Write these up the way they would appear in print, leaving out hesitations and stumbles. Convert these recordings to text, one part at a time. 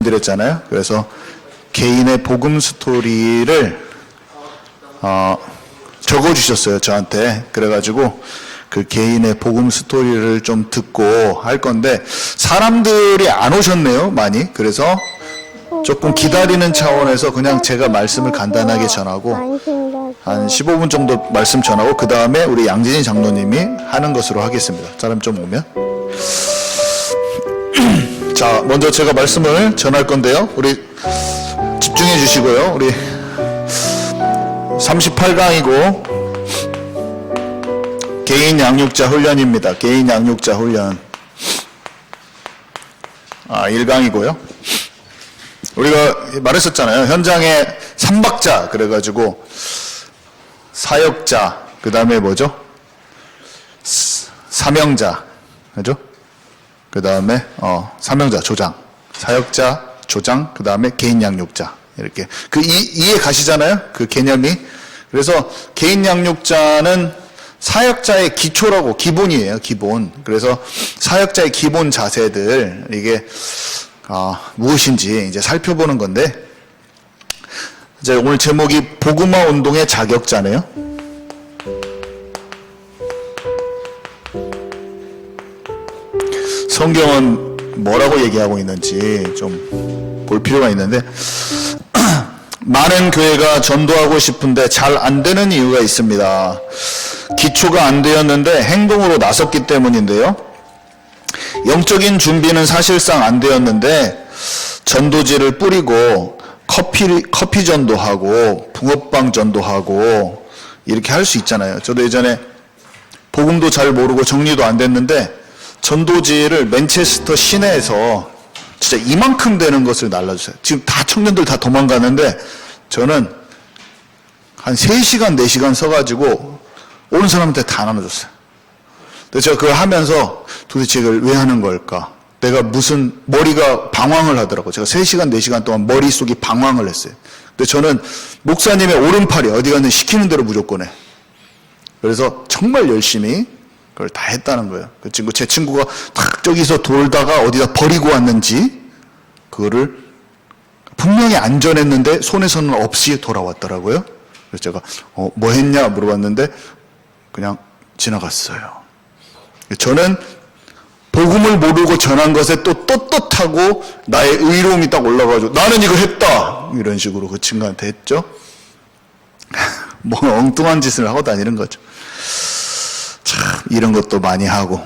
드렸잖아요. 그래서 개인의 복음 스토리를 적어주셨어요, 저한테. 그래가지고 그 개인의 복음 스토리를 좀 듣고 할 건데 사람들이 안 오셨네요, 많이. 그래서 조금 기다리는 차원에서 그냥 제가 말씀을 간단하게 전하고 한 15분 정도 말씀 전하고 그 다음에 우리 양진희 장로님이 하는 것으로 하겠습니다. 사람 좀 오면. 자, 먼저 제가 말씀을 전할 건데요. 우리 집중해 주시고요. 우리 38강이고 개인 양육자 훈련입니다. 개인 양육자 훈련. 1강이고요. 우리가 말했었잖아요. 현장에 삼박자 그래가지고 사역자, 그 다음에 뭐죠? 사명자, 그죠? 그 다음에 사명자, 조장, 사역자, 조장, 그 다음에 개인 양육자, 이렇게 이해 가시잖아요, 그 개념이. 그래서 개인 양육자는 사역자의 기초라고, 기본이에요, 기본. 그래서 사역자의 기본 자세들, 이게 무엇인지 이제 살펴보는 건데, 이제 오늘 제목이 복음화 운동의 자격자네요. 성경은 뭐라고 얘기하고 있는지 좀 볼 필요가 있는데, 많은 교회가 전도하고 싶은데 잘 안 되는 이유가 있습니다. 기초가 안 되었는데 행동으로 나섰기 때문인데요. 영적인 준비는 사실상 안 되었는데 전도지를 뿌리고 커피 전도하고 붕어빵 전도하고 이렇게 할 수 있잖아요. 저도 예전에 복음도 잘 모르고 정리도 안 됐는데 전도지를 맨체스터 시내에서 진짜 이만큼 되는 것을 날라주세요. 지금 다 청년들 다 도망가는데 저는 한 3시간, 4시간 서가지고 오는 사람한테 다 나눠줬어요. 근데 제가 그걸 하면서 도대체 이걸 왜 하는 걸까? 내가 무슨 머리가 방황을 하더라고요. 제가 3시간, 4시간 동안 머릿속이 방황을 했어요. 근데 저는 목사님의 오른팔이 어디 갔는지 시키는 대로 무조건 해. 그래서 정말 열심히 그걸 다 했다는 거예요. 제 친구가 딱 저기서 돌다가 어디다 버리고 왔는지 그거를 분명히 안전했는데 손에서는 없이 돌아왔더라고요. 그래서 제가 뭐 했냐 물어봤는데 그냥 지나갔어요. 저는 복음을 모르고 전한 것에 또 떳떳하고 나의 의로움이 딱 올라가지고 나는 이거 했다 이런 식으로 그 친구한테 했죠. 뭐 엉뚱한 짓을 하고 다니는 거죠. 참 이런 것도 많이 하고.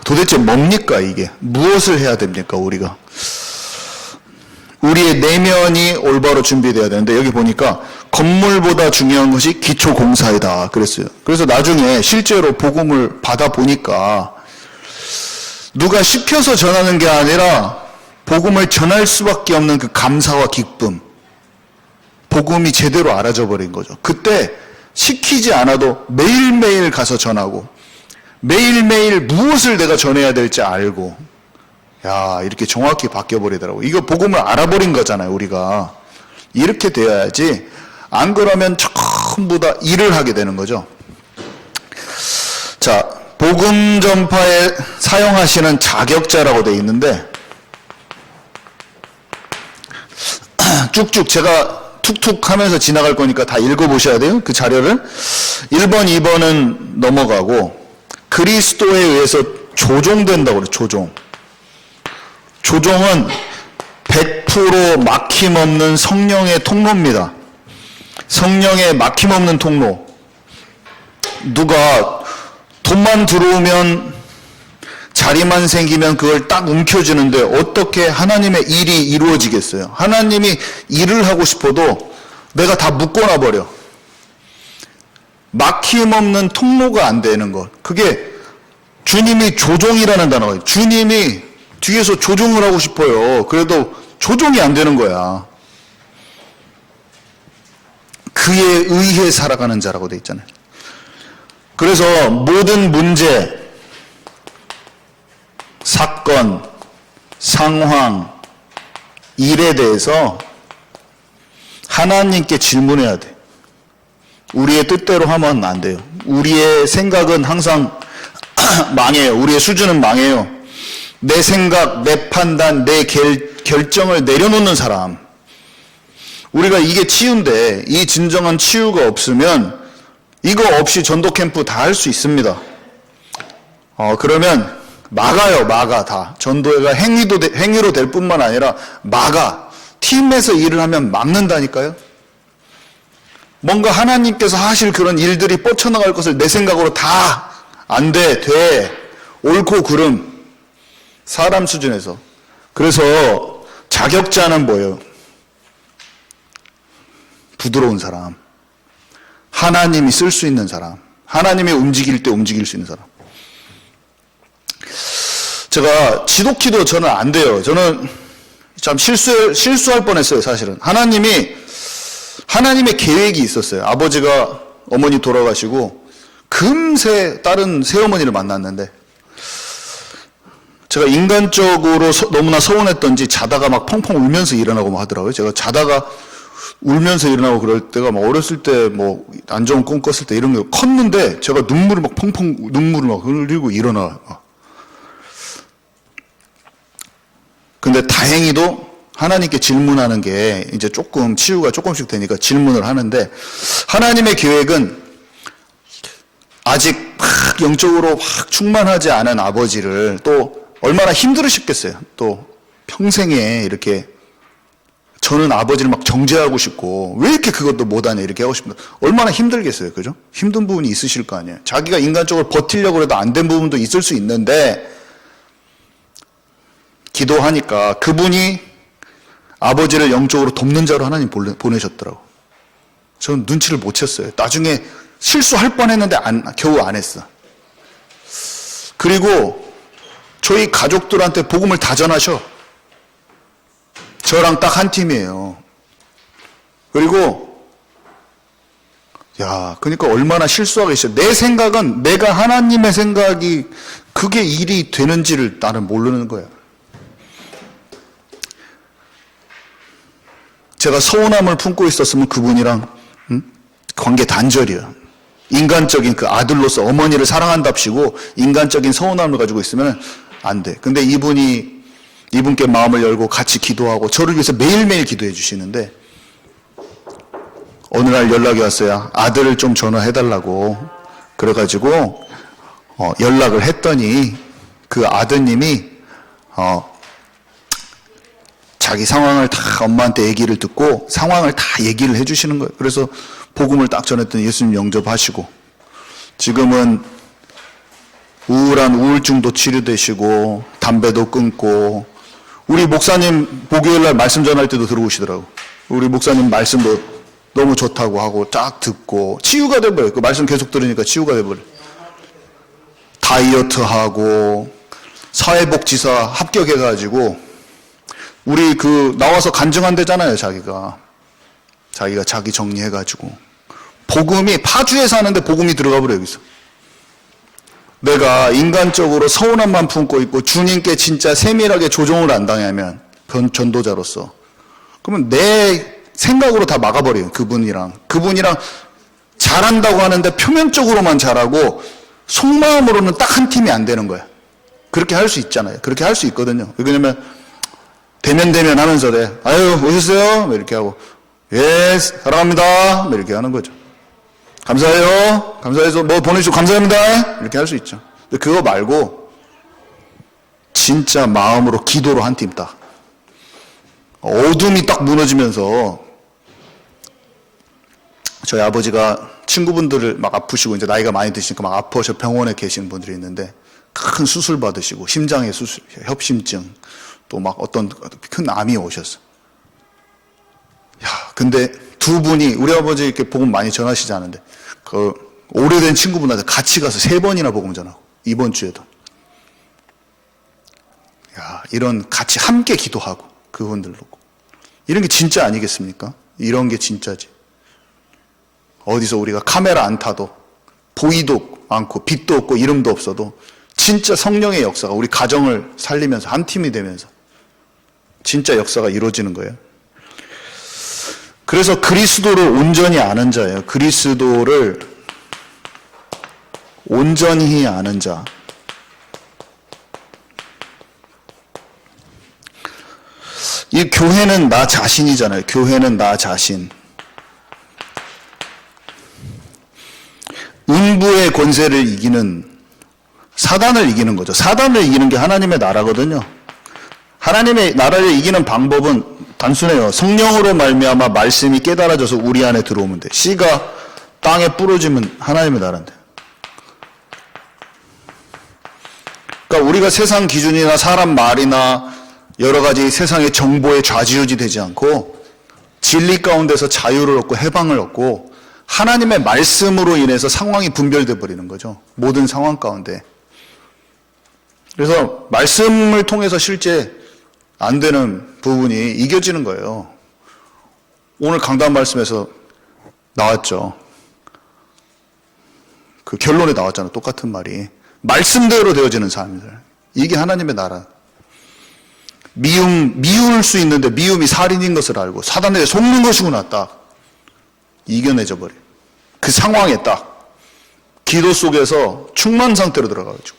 도대체 뭡니까 이게? 무엇을 해야 됩니까 우리가? 우리의 내면이 올바로 준비되어야 되는데 여기 보니까 건물보다 중요한 것이 기초공사이다 그랬어요. 그래서 나중에 실제로 복음을 받아보니까 누가 시켜서 전하는 게 아니라 복음을 전할 수밖에 없는 그 감사와 기쁨, 복음이 제대로 알아져 버린 거죠. 그때 시키지 않아도 매일매일 가서 전하고 매일매일 무엇을 내가 전해야 될지 알고, 야, 이렇게 정확히 바뀌어버리더라고요. 이거 복음을 알아버린 거잖아요, 우리가. 이렇게 되어야지, 안 그러면 전부 다 일을 하게 되는 거죠. 자, 복음 전파에 사용하시는 자격자라고 되어 있는데, 쭉쭉 제가 툭툭 하면서 지나갈 거니까 다 읽어보셔야 돼요, 그 자료를. 1번, 2번은 넘어가고, 그리스도에 의해서 조종된다고 그래요, 조종. 조종은 100% 막힘없는 성령의 통로입니다. 성령의 막힘없는 통로. 누가 돈만 들어오면 자리만 생기면 그걸 딱 움켜쥐는데 어떻게 하나님의 일이 이루어지겠어요? 하나님이 일을 하고 싶어도 내가 다 묶어놔버려. 막힘없는 통로가 안 되는 것. 그게 주님이 조종이라는 단어예요. 주님이 뒤에서 조종을 하고 싶어요. 그래도 조종이 안 되는 거야. 그에 의해 살아가는 자라고 돼 있잖아요. 그래서 모든 문제, 사건, 상황, 일에 대해서 하나님께 질문해야 돼. 우리의 뜻대로 하면 안 돼요. 우리의 생각은 항상 망해요. 우리의 수준은 망해요. 내 생각, 내 판단, 내 결정을 내려놓는 사람. 우리가 이게 치유인데 이 진정한 치유가 없으면 이거 없이 전도 캠프 다 할 수 있습니다. 그러면 막아요, 다. 전도회가 행위로 될 뿐만 아니라 막아. 팀에서 일을 하면 막는다니까요. 뭔가 하나님께서 하실 그런 일들이 뻗쳐나갈 것을 내 생각으로 다 안 돼, 옳고 그름. 사람 수준에서. 그래서 자격자는 뭐예요? 부드러운 사람. 하나님이 쓸 수 있는 사람. 하나님이 움직일 때 움직일 수 있는 사람. 제가 지독히도 저는 안 돼요. 저는 참 실수할 뻔했어요, 사실은. 하나님의 계획이 있었어요. 아버지가 어머니 돌아가시고 금세 다른 새어머니를 만났는데 제가 인간적으로 너무나 서운했던지 자다가 막 펑펑 울면서 일어나고 막 하더라고요. 제가 자다가 울면서 일어나고 그럴 때가 막 어렸을 때 뭐 안 좋은 꿈 꿨을 때 이런 게 컸는데 제가 눈물을 막 흘리고 일어나. 근데 다행히도 하나님께 질문하는 게 이제 조금 치유가 조금씩 되니까 질문을 하는데 하나님의 계획은 아직 막 영적으로 막 충만하지 않은 아버지를 또 얼마나 힘들으셨겠어요. 또 평생에 이렇게 저는 아버지를 막 정죄하고 싶고 왜 이렇게 그것도 못하냐 이렇게 하고 싶은데 얼마나 힘들겠어요. 그죠? 힘든 부분이 있으실 거 아니에요. 자기가 인간적으로 버티려고 해도 안 된 부분도 있을 수 있는데 기도하니까 그분이 아버지를 영적으로 돕는 자로 하나님 보내셨더라고. 저는 눈치를 못 챘어요. 나중에 실수할 뻔했는데 겨우 안 했어. 그리고 저희 가족들한테 복음을 다 전하셔. 저랑 딱 한 팀이에요. 그리고 그러니까 얼마나 실수하겠어요. 내 생각은 내가 하나님의 생각이 그게 일이 되는지를 나는 모르는 거야. 제가 서운함을 품고 있었으면 그분이랑 관계 단절이야. 인간적인 그 아들로서 어머니를 사랑한답시고 인간적인 서운함을 가지고 있으면 안 돼. 근데 이분께 마음을 열고 같이 기도하고 저를 위해서 매일매일 기도해 주시는데 어느 날 연락이 왔어요. 아들을 좀 전화해달라고. 그래가지고 연락을 했더니 그 아드님이 자기 상황을 다 엄마한테 얘기를 듣고 상황을 다 얘기를 해주시는 거예요. 그래서 복음을 딱 전했더니 예수님 영접하시고 지금은 우울증도 치료되시고 담배도 끊고 우리 목사님 목요일날 말씀 전할 때도 들어오시더라고. 우리 목사님 말씀도 너무 좋다고 하고 쫙 듣고 치유가 돼버려요. 그 말씀 계속 들으니까 치유가 돼버려요. 다이어트하고 사회복지사 합격해가지고 우리 나와서 간증한대잖아요. 자기가 자기 정리해가지고 복음이 파주에 사는데 복음이 들어가 버려요. 여기서 내가 인간적으로 서운함만 품고 있고 주님께 진짜 세밀하게 조종을 안 당하면 전도자로서 그러면 내 생각으로 다 막아버려요. 그분이랑 잘한다고 하는데 표면적으로만 잘하고 속마음으로는 딱 한 팀이 안 되는 거야. 그렇게 할 수 있잖아요. 그렇게 할 수 있거든요. 왜냐면 대면 하면서 아유 오셨어요? 이렇게 하고 예 사랑합니다 이렇게 하는 거죠. 감사해요. 감사해서 뭐 보내주시고 감사합니다 이렇게 할 수 있죠. 근데 그거 말고 진짜 마음으로 기도로 한 팀 딱 어둠이 딱 무너지면서 저희 아버지가 친구분들을 막 아프시고 이제 나이가 많이 드시니까 막 아파서 병원에 계신 분들이 있는데 큰 수술 받으시고 심장의 수술, 협심증 또 막 어떤 큰 암이 오셨어. 근데 두 분이 우리 아버지 이렇게 복음 많이 전하시지 않은데 그 오래된 친구분한테 같이 가서 3번이나 복음 전하고 이번 주에도 이런 같이 함께 기도하고 그분들 놓고 이런 게 진짜 아니겠습니까? 이런 게 진짜지. 어디서 우리가 카메라 안 타도 보이도 않고 빛도 없고 이름도 없어도 진짜 성령의 역사가 우리 가정을 살리면서 한 팀이 되면서 진짜 역사가 이루어지는 거예요. 그래서 그리스도를 온전히 아는 자예요. 그리스도를 온전히 아는 자. 이 교회는 나 자신이잖아요. 교회는 나 자신. 음부의 권세를 이기는, 사단을 이기는 거죠. 사단을 이기는 게 하나님의 나라거든요. 하나님의 나라를 이기는 방법은 단순해요. 성령으로 말미암아 말씀이 깨달아져서 우리 안에 들어오면 돼. 씨가 땅에 부러지면 하나님의 나라인데. 그러니까 우리가 세상 기준이나 사람 말이나 여러 가지 세상의 정보에 좌지우지 되지 않고 진리 가운데서 자유를 얻고 해방을 얻고 하나님의 말씀으로 인해서 상황이 분별돼 버리는 거죠. 모든 상황 가운데. 그래서 말씀을 통해서 실제 안 되는 부분이 이겨지는 거예요. 오늘 강단 말씀에서 나왔죠. 그 결론에 나왔잖아요. 똑같은 말이. 말씀대로 되어지는 사람들. 이게 하나님의 나라. 미울 수 있는데 미움이 살인인 것을 알고 사단에게 속는 것이구나 딱 이겨내져 버려. 그 상황에 딱 기도 속에서 충만 상태로 들어가가지고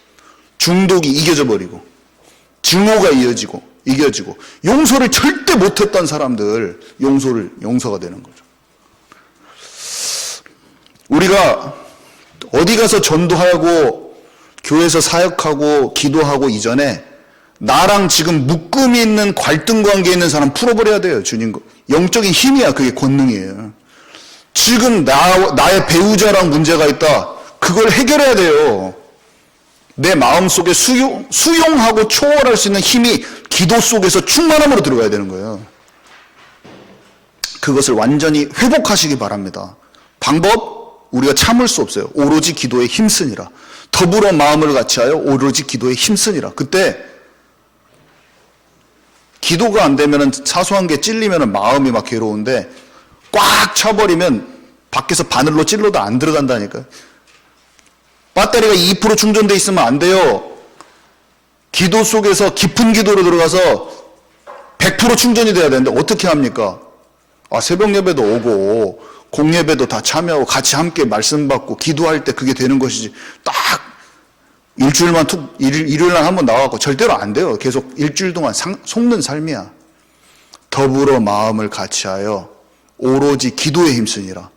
중독이 이겨져 버리고 증오가 이겨지고 용서를 절대 못했던 사람들 용서가 되는 거죠. 우리가 어디 가서 전도하고 교회에서 사역하고 기도하고 이전에 나랑 지금 묶음이 있는 갈등 관계에 있는 사람 풀어버려야 돼요. 주님과 영적인 힘이야. 그게 권능이에요. 지금 나의 배우자랑 문제가 있다. 그걸 해결해야 돼요. 내 마음속에 수용하고 초월할 수 있는 힘이 기도 속에서 충만함으로 들어가야 되는 거예요. 그것을 완전히 회복하시기 바랍니다. 방법? 우리가 참을 수 없어요. 오로지 기도에 힘쓰니라. 더불어 마음을 같이하여 오로지 기도에 힘쓰니라. 그때 기도가 안 되면 사소한 게 찔리면 마음이 막 괴로운데 꽉 차버리면 밖에서 바늘로 찔러도 안 들어간다니까요. 배터리가 2% 충전돼 있으면 안 돼요. 기도 속에서 깊은 기도로 들어가서 100% 충전이 돼야 되는데 어떻게 합니까? 새벽 예배도 오고 공예배도 다 참여하고 같이 함께 말씀 받고 기도할 때 그게 되는 것이지 딱 일주일만 일요일날 한번 나와갖고 절대로 안 돼요. 계속 일주일 동안 속는 삶이야. 더불어 마음을 같이하여 오로지 기도에 힘쓰니라.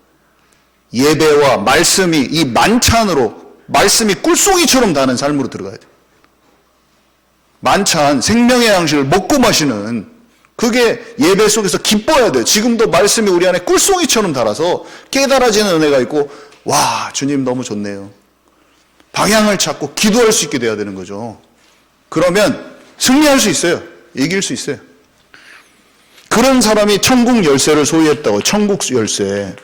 예배와 말씀이 이 만찬으로 말씀이 꿀송이처럼 다는 삶으로 들어가야 돼. 만찬 생명의 양식을 먹고 마시는 그게 예배 속에서 기뻐야 돼요. 지금도 말씀이 우리 안에 꿀송이처럼 달아서 깨달아지는 은혜가 있고 와 주님 너무 좋네요. 방향을 찾고 기도할 수 있게 돼야 되는 거죠. 그러면 승리할 수 있어요. 이길 수 있어요. 그런 사람이 천국 열쇠를 소유했다고. 천국 열쇠.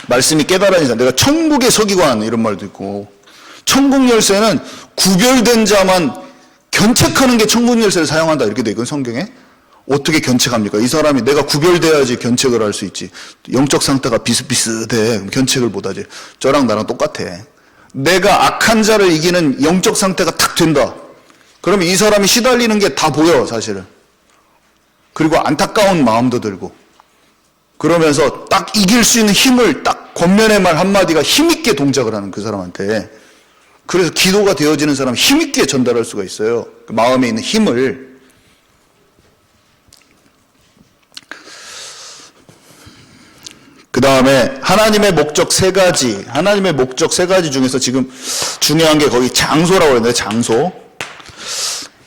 말씀이 깨달아지자. 내가 천국의 서기관 이런 말도 있고 천국 열쇠는 구별된 자만 견책하는 게 천국 열쇠를 사용한다 이렇게 돼 있거든 성경에. 어떻게 견책합니까? 이 사람이 내가 구별돼야지 견책을 할 수 있지. 영적 상태가 비슷비슷해. 견책을 못하지. 저랑 나랑 똑같아. 내가 악한 자를 이기는 영적 상태가 탁 된다. 그러면 이 사람이 시달리는 게 다 보여 사실은. 그리고 안타까운 마음도 들고 그러면서 딱 이길 수 있는 힘을 딱 권면의 말 한마디가 힘있게 동작을 하는 그 사람한테. 그래서 기도가 되어지는 사람 힘있게 전달할 수가 있어요. 그 마음에 있는 힘을. 그 다음에 하나님의 목적 세 가지. 하나님의 목적 세 가지 중에서 지금 중요한 게 거기 장소라고 했는데 장소.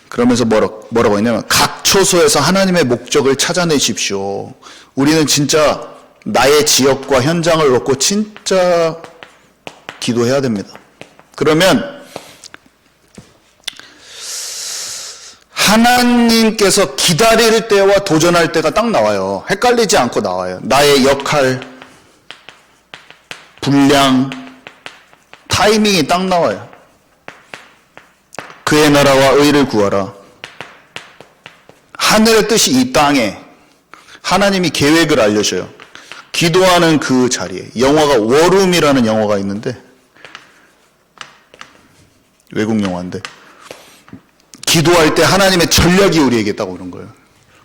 그러면서 뭐라고 했냐면 각 처소에서 하나님의 목적을 찾아내십시오. 우리는 진짜 나의 지역과 현장을 놓고 진짜 기도해야 됩니다. 그러면 하나님께서 기다릴 때와 도전할 때가 딱 나와요. 헷갈리지 않고 나와요. 나의 역할, 분량, 타이밍이 딱 나와요. 그의 나라와 의를 구하라. 하늘의 뜻이 이 땅에 하나님이 계획을 알려줘요. 기도하는 그 자리에. 영화가 워룸이라는 영화가 있는데 외국 영화인데 기도할 때 하나님의 전략이 우리에게 딱 오는 거예요.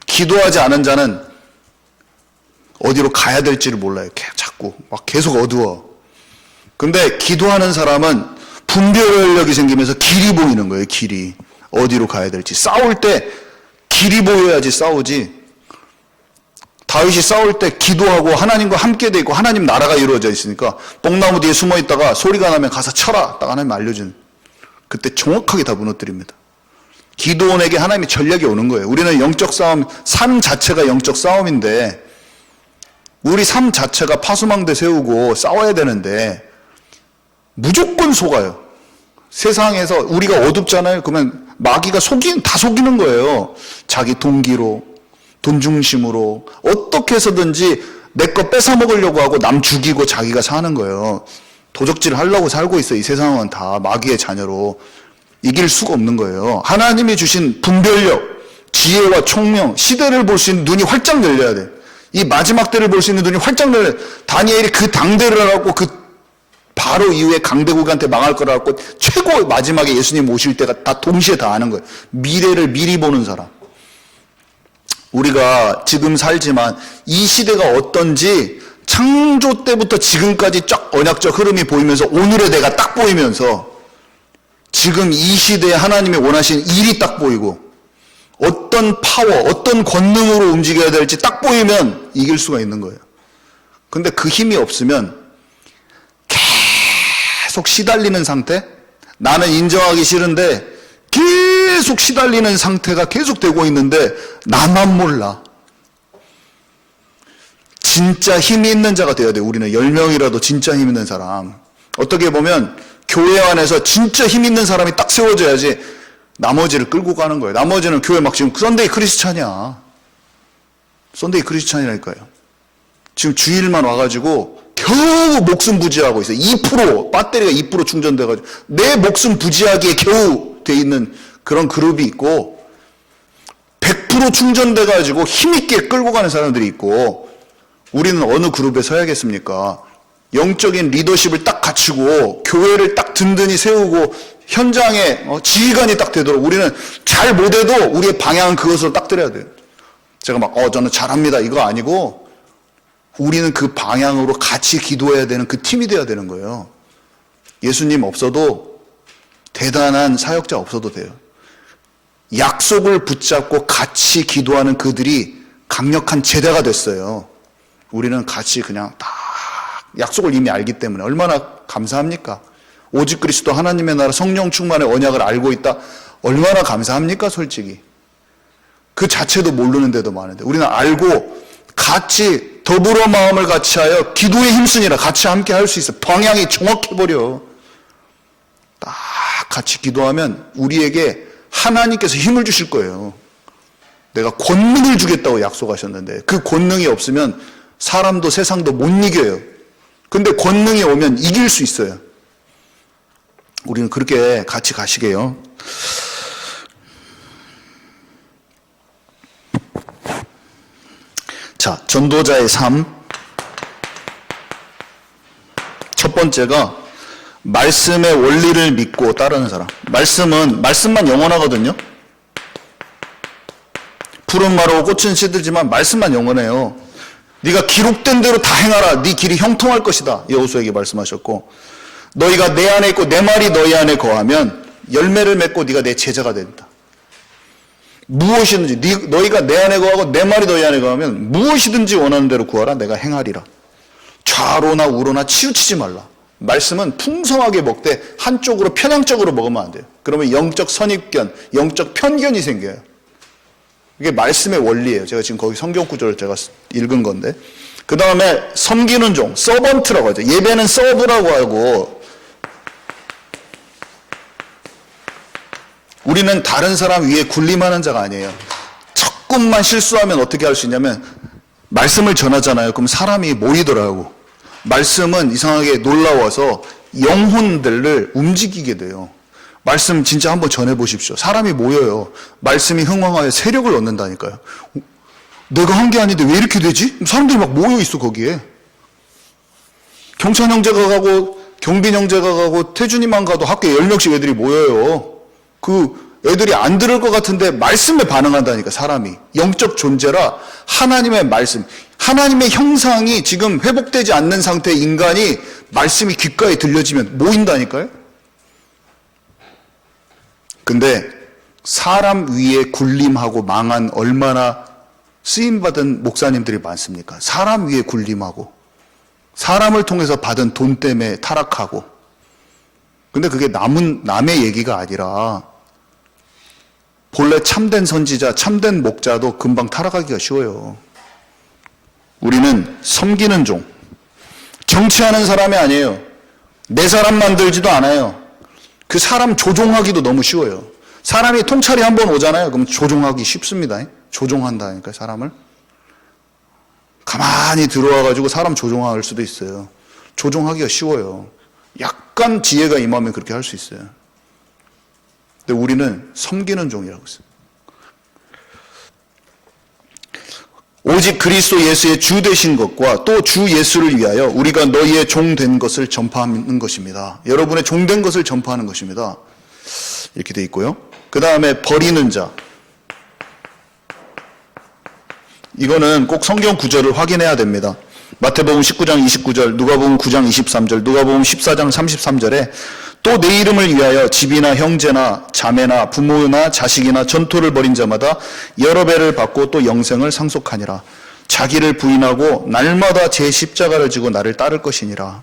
기도하지 않은 자는 어디로 가야 될지를 몰라요. 자꾸 막 계속 어두워. 근데 기도하는 사람은 분별력이 생기면서 길이 보이는 거예요. 길이 어디로 가야 될지. 싸울 때 길이 보여야지 싸우지. 다윗이 싸울 때 기도하고 하나님과 함께 돼 있고 하나님 나라가 이루어져 있으니까 뽕나무 뒤에 숨어 있다가 소리가 나면 가서 쳐라. 딱 하나님 알려주는. 그때 정확하게 다 무너뜨립니다. 기도원에게 하나님의 전략이 오는 거예요. 우리는 영적 싸움, 삶 자체가 영적 싸움인데 우리 삶 자체가 파수망대 세우고 싸워야 되는데 무조건 속아요. 세상에서 우리가 어둡잖아요. 그러면 마귀가 다 속이는 거예요. 자기 동기로, 돈 중심으로 어떻게 해서든지 내 거 뺏어 먹으려고 하고 남 죽이고 자기가 사는 거예요. 도적질 하려고 살고 있어요. 이 세상은 다 마귀의 자녀로. 이길 수가 없는 거예요. 하나님이 주신 분별력, 지혜와 총명, 시대를 볼 수 있는 눈이 활짝 열려야 돼. 이 마지막 때를 볼 수 있는 눈이 활짝 열려야 돼. 다니엘이 그 당대를 하고 그 바로 이후에 강대국한테 망할 거라고 최고 마지막에 예수님 오실 때가 다 동시에 다 아는 거예요. 미래를 미리 보는 사람. 우리가 지금 살지만 이 시대가 어떤지 창조 때부터 지금까지 쫙 언약적 흐름이 보이면서 오늘의 내가 딱 보이면서 지금 이 시대에 하나님이 원하시는 일이 딱 보이고 어떤 파워, 어떤 권능으로 움직여야 될지 딱 보이면 이길 수가 있는 거예요. 근데 그 힘이 없으면 계속 시달리는 상태? 나는 인정하기 싫은데 계속 시달리는 상태가 계속 되고 있는데 나만 몰라. 진짜 힘이 있는 자가 되어야 돼요. 우리는 10명이라도 진짜 힘 있는 사람. 어떻게 보면 교회 안에서 진짜 힘 있는 사람이 딱 세워져야지 나머지를 끌고 가는 거예요. 나머지는 교회 막 지금 썬데이 크리스찬이야. 썬데이 크리스찬이라니까요. 지금 주일만 와가지고 겨우 목숨 부지하고 있어요. 2% 배터리가 2% 충전돼가지고 내 목숨 부지하기에 겨우 돼 있는 그런 그룹이 있고 100% 충전돼가지고 힘있게 끌고 가는 사람들이 있고 우리는 어느 그룹에 서야겠습니까? 영적인 리더십을 딱 갖추고 교회를 딱 든든히 세우고 현장에 지휘관이 딱 되도록 우리는 잘 못해도 우리의 방향은 그것으로 딱 들어야 돼요. 제가 막 저는 잘합니다 이거 아니고 우리는 그 방향으로 같이 기도해야 되는 그 팀이 돼야 되는 거예요. 예수님 없어도 대단한 사역자 없어도 돼요. 약속을 붙잡고 같이 기도하는 그들이 강력한 제자가 됐어요. 우리는 같이 그냥 다 약속을 이미 알기 때문에 얼마나 감사합니까? 오직 그리스도 하나님의 나라 성령 충만의 언약을 알고 있다. 얼마나 감사합니까? 솔직히. 그 자체도 모르는데도 많은데 우리는 알고 같이 더불어 마음을 같이 하여 기도에 힘쓰니라 같이 함께 할 수 있어. 방향이 정확해버려. 딱 같이 기도하면 우리에게 하나님께서 힘을 주실 거예요. 내가 권능을 주겠다고 약속하셨는데 그 권능이 없으면 사람도 세상도 못 이겨요. 근데 권능이 오면 이길 수 있어요. 우리는 그렇게 같이 가시게요. 자, 전도자의 삶. 첫 번째가 말씀의 원리를 믿고 따르는 사람. 말씀만 영원하거든요. 푸른 마루 꽃은 시들지만 말씀만 영원해요. 네가 기록된 대로 다 행하라. 네 길이 형통할 것이다. 여호수아에게 말씀하셨고 너희가 내 안에 있고 내 말이 너희 안에 거하면 열매를 맺고 네가 내 제자가 된다. 무엇이든지 너희가 내 안에 거하고 내 말이 너희 안에 거하면 무엇이든지 원하는 대로 구하라. 내가 행하리라. 좌로나 우로나 치우치지 말라. 말씀은 풍성하게 먹되 한쪽으로 편향적으로 먹으면 안 돼요. 그러면 영적 선입견, 영적 편견이 생겨요. 이게 말씀의 원리예요. 제가 지금 거기 성경 구절을 제가 읽은 건데. 그 다음에 섬기는 종, 서번트라고 하죠. 예배는 서브라고 하고 우리는 다른 사람 위에 군림하는 자가 아니에요. 조금만 실수하면 어떻게 할 수 있냐면 말씀을 전하잖아요. 그럼 사람이 모이더라고. 말씀은 이상하게 놀라워서 영혼들을 움직이게 돼요. 말씀 진짜 한번 전해보십시오. 사람이 모여요. 말씀이 흥황하여 세력을 얻는다니까요. 내가 한 게 아닌데 왜 이렇게 되지? 사람들이 막 모여있어 거기에. 경찬 형제가 가고 경빈 형제가 가고 태준이만 가도 학교에 10명씩 애들이 모여요. 그 애들이 안 들을 것 같은데 말씀에 반응한다니까 사람이. 영적 존재라 하나님의 말씀, 하나님의 형상이 지금 회복되지 않는 상태의 인간이 말씀이 귓가에 들려지면 모인다니까요. 근데 사람 위에 군림하고 망한 얼마나 쓰임받은 목사님들이 많습니까? 사람 위에 군림하고 사람을 통해서 받은 돈 때문에 타락하고. 근데 그게 남의 얘기가 아니라 본래 참된 선지자, 참된 목자도 금방 타락하기가 쉬워요. 우리는 섬기는 종, 정치하는 사람이 아니에요. 내 사람 만들지도 않아요. 그 사람 조종하기도 너무 쉬워요. 사람이 통찰이 한번 오잖아요. 그럼 조종하기 쉽습니다. 조종한다니까, 사람을. 가만히 들어와가지고 사람 조종할 수도 있어요. 조종하기가 쉬워요. 약간 지혜가 임하면 그렇게 할 수 있어요. 근데 우리는 섬기는 종이라고 했어요. 오직 그리스도 예수의 주 되신 것과 또 주 예수를 위하여 우리가 너희의 종 된 것을 전파하는 것입니다. 여러분의 종 된 것을 전파하는 것입니다. 이렇게 돼 있고요. 그 다음에 버리는 자. 이거는 꼭 성경 구절을 확인해야 됩니다. 마태복음 19장 29절, 누가복음 9장 23절, 누가복음 14장 33절에 또 내 이름을 위하여 집이나 형제나 자매나 부모나 자식이나 전토를 벌인 자마다 여러 배를 받고 또 영생을 상속하니라. 자기를 부인하고 날마다 제 십자가를 지고 나를 따를 것이니라.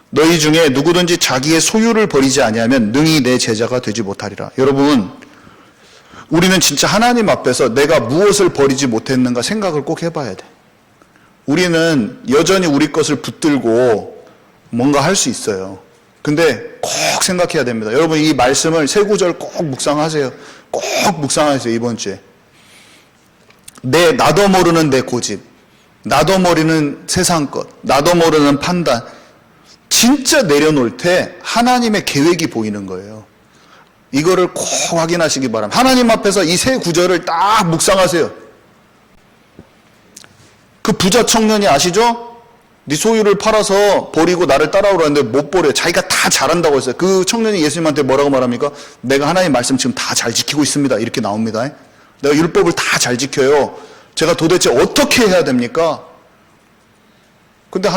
너희 중에 누구든지 자기의 소유를 버리지 아니하면 능히 내 제자가 되지 못하리라. 여러분, 우리는 진짜 하나님 앞에서 내가 무엇을 버리지 못했는가 생각을 꼭 해봐야 돼. 우리는 여전히 우리 것을 붙들고 뭔가 할 수 있어요. 근데 꼭 생각해야 됩니다. 여러분, 이 말씀을 세 구절 꼭 묵상하세요. 꼭 묵상하세요, 이번 주에. 나도 모르는 내 고집, 나도 모르는 세상 것, 나도 모르는 판단, 진짜 내려놓을 때 하나님의 계획이 보이는 거예요. 이거를 꼭 확인하시기 바랍니다. 하나님 앞에서 이 세 구절을 딱 묵상하세요. 그 부자 청년이 아시죠? 네 소유를 팔아서 버리고 나를 따라오라 했는데 못 버려요. 자기가 다 잘한다고 했어요. 그 청년이 예수님한테 뭐라고 말합니까? 내가 하나님 말씀 지금 다 잘 지키고 있습니다. 이렇게 나옵니다. 내가 율법을 다 잘 지켜요. 제가 도대체 어떻게 해야 됩니까? 근데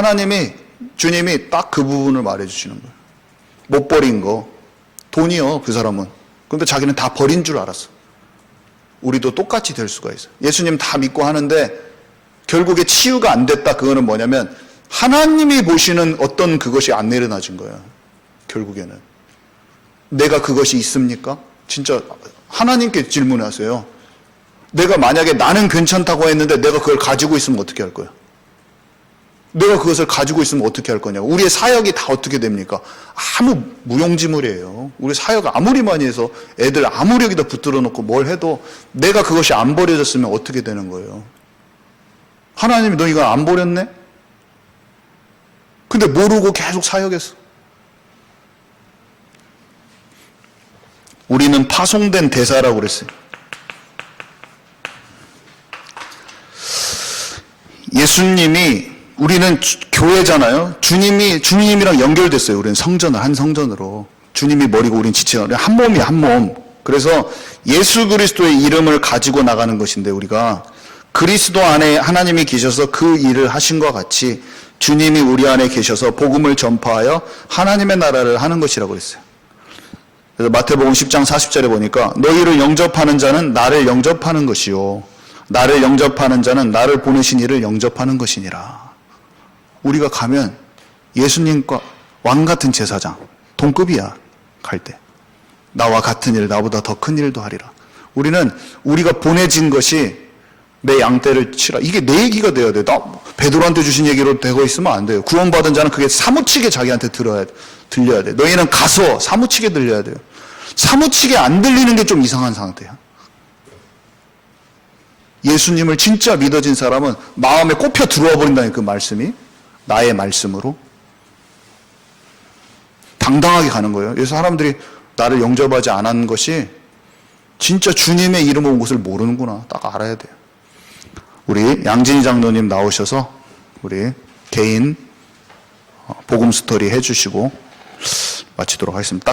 주님이 딱 그 부분을 말해주시는 거예요. 못 버린 거, 돈이요, 그 사람은. 근데 자기는 다 버린 줄 알았어. 우리도 똑같이 될 수가 있어요. 예수님 다 믿고 하는데 결국에 치유가 안 됐다. 그거는 뭐냐면 하나님이 보시는 어떤 그것이 안 내려놔진 거예요. 결국에는. 내가 그것이 있습니까? 진짜 하나님께 질문하세요. 내가 만약에 나는 괜찮다고 했는데 내가 그걸 가지고 있으면 어떻게 할 거야? 내가 그것을 가지고 있으면 어떻게 할 거냐고. 우리의 사역이 다 어떻게 됩니까? 아무 무용지물이에요. 우리 사역 아무리 많이 해서 애들 아무리 여기다 붙들어 놓고 뭘 해도 내가 그것이 안 버려졌으면 어떻게 되는 거예요? 하나님이 너 이거 안 버렸네? 근데 모르고 계속 사역했어. 우리는 파송된 대사라고 그랬어요. 예수님이, 우리는 교회잖아요. 주님이랑 연결됐어요. 우리는 한 성전으로. 주님이 머리고 우리는 지체가 한 몸이 한 몸. 그래서 예수 그리스도의 이름을 가지고 나가는 것인데, 우리가 그리스도 안에 하나님이 계셔서 그 일을 하신 것 같이 주님이 우리 안에 계셔서 복음을 전파하여 하나님의 나라를 하는 것이라고 그랬어요. 그래서 마태복음 10장 40절에 보니까 너희를 영접하는 자는 나를 영접하는 것이요, 나를 영접하는 자는 나를 보내신 이를 영접하는 것이니라. 우리가 가면 예수님과 왕같은 제사장, 동급이야. 갈 때 나와 같은 일, 나보다 더 큰 일도 하리라. 우리는 우리가 보내진 것이 내 양떼를 치라. 이게 내 얘기가 돼야 돼. 나 베드로한테 주신 얘기로 되고 있으면 안 돼요. 구원받은 자는 그게 사무치게 자기한테 들려야 돼. 너희는 가서 사무치게 들려야 돼요. 사무치게 안 들리는 게 좀 이상한 상태야. 예수님을 진짜 믿어진 사람은 마음에 꼽혀 들어와 버린다는 그 말씀이 나의 말씀으로 당당하게 가는 거예요. 그래서 사람들이 나를 영접하지 않은 것이 진짜 주님의 이름 온 것을 모르는구나. 딱 알아야 돼요. 우리 양진희 장로님 나오셔서 우리 개인 복음 스토리 해주시고 마치도록 하겠습니다.